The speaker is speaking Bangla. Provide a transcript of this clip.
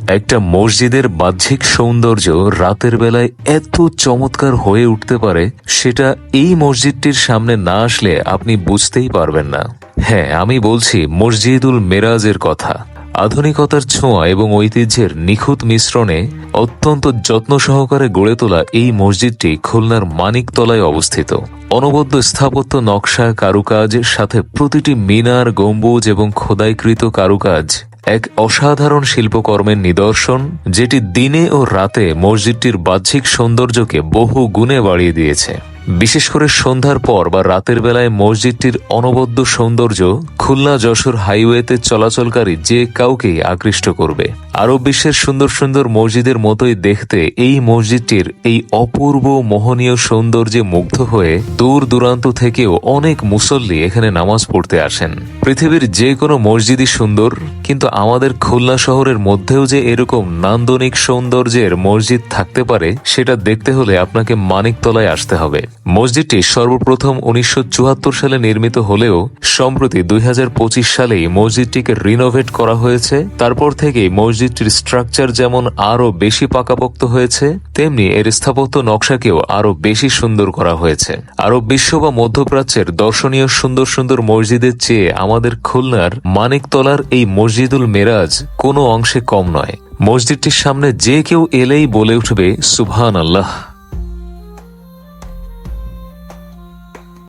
একটা মসজিদের বাহ্যিক সৌন্দর্য রাতের বেলায় এত চমৎকার হয়ে উঠতে পারে, সেটা এই মসজিদটির সামনে না আসলে আপনি বুঝতেই পারবেন না। হ্যাঁ, আমি বলছি মসজিদুল মেরাজের কথা। আধুনিকতার ছোঁয়া এবং ঐতিহ্যের নিখুঁত মিশ্রণে অত্যন্ত যত্ন সহকারে গড়ে তোলা এই মসজিদটি খুলনার মানিকতলায় অবস্থিত। অনবদ্য স্থাপত্য নকশা, কারুকাজ, সাথে প্রতিটি মিনার, গম্বুজ এবং খোদাইকৃত কারুকাজ এক অসাধারণ শিল্পকর্মের নিদর্শন, যেটি দিনে ও রাতে মসজিদটির বাহ্যিক সৌন্দর্যকে বহু গুণে বাড়িয়ে দিয়েছে। বিশেষ করে সন্ধ্যার পর বা রাতের বেলায় মসজিদটির অনবদ্য সৌন্দর্য খুলনা যশোর হাইওয়েতে চলাচলকারী যে কাউকেই আকৃষ্ট করবে। আরব বিশ্বের সুন্দর সুন্দর মসজিদের মতোই দেখতে এই মসজিদটির এই অপূর্ব মোহনীয় সৌন্দর্যে মুগ্ধ হয়ে দূর দূরান্ত থেকেও অনেক মুসল্লি এখানে নামাজ পড়তে আসেন। পৃথিবীর যে কোনো মসজিদই সুন্দর, কিন্তু আমাদের খুলনা শহরের মধ্যেও যে এরকম নান্দনিক সৌন্দর্যের মসজিদ থাকতে পারে, সেটা দেখতে হলে আপনাকে মানিকতলায় আসতে হবে। মসজিদটি সর্বপ্রথম 1974 সালে নির্মিত হলেও সম্প্রতি 2025 সালেই মসজিদটিকে রিনোভেট করা হয়েছে। তারপর থেকেই মসজিদটির স্ট্রাকচার যেমন আরো বেশি পাকাপোক্ত হয়েছে, তেমনি এর স্থাপত্য নকশাকেও আরো বেশি সুন্দর করা হয়েছে। আরব বিশ্ব বা মধ্যপ্রাচ্যের দর্শনীয় সুন্দর সুন্দর মসজিদের চেয়ে আমাদের খুলনার মানিকতলার এই মসজিদুল মেরাজ কোনো অংশে কম নয়। মসজিদটির সামনে যে কেউ এলেই বলে উঠবে সুবহানাল্লাহ।